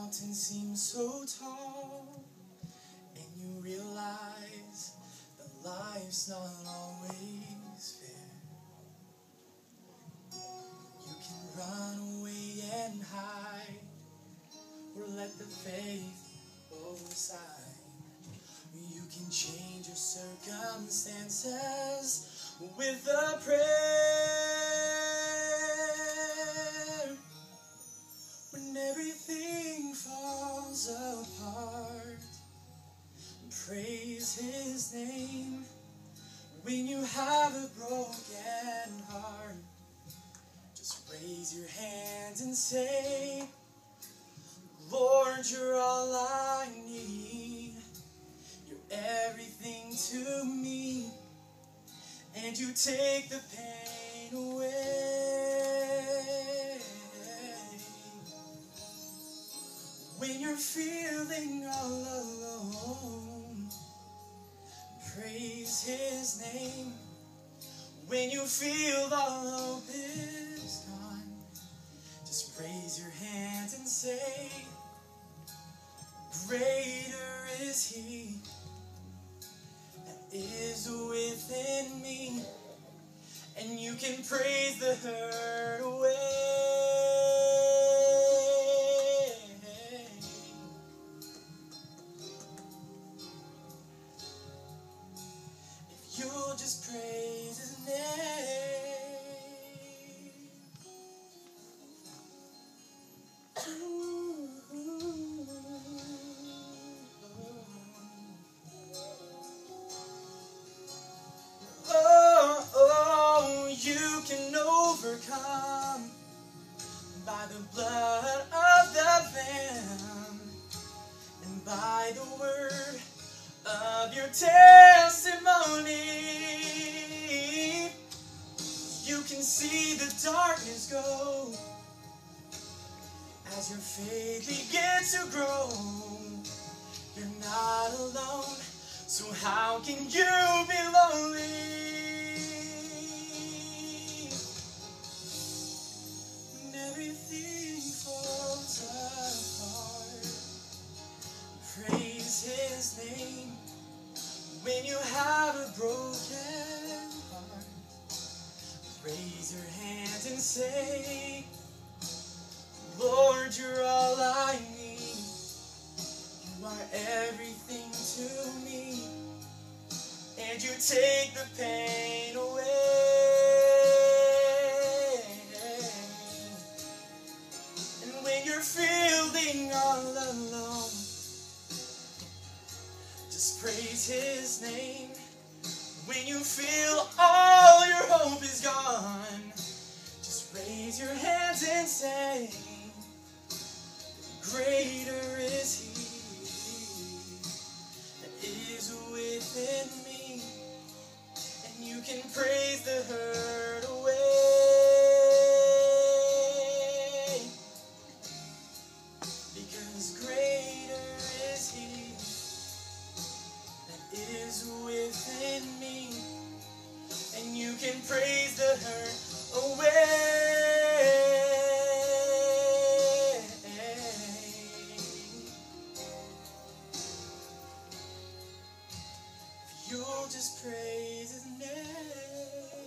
mountain seems so tall, and you realize that life's not always fair. You can run away and hide, or let the faith go aside. You can change your circumstances with a prayer. When everything falls apart, praise His name. When you have a broken heart, just raise your hands and say, Lord, you're all I need. You're everything to me, and you take the pain away. When you're feeling all alone, praise His name. When you feel the hope is gone, just raise your hands and say, greater is He that is within me, and you can praise the hurt away. If you'll just praise His name. You can overcome by the blood of the Lamb and by the word of your testimony. You can see the darkness go as your faith begins to grow. You're not alone, so how can you be lonely? Everything falls apart, praise His name. When you have a broken heart, raise your hands and say, Lord, you're all I need. You are everything to me, and you take the pain away. You're feeling all alone, just praise His name. When you feel all your hope is gone, just raise your hands and say, greater is He that is within me, and you can praise the hurt away. Within me, and you can praise the hurt away. If you'll just praise His name.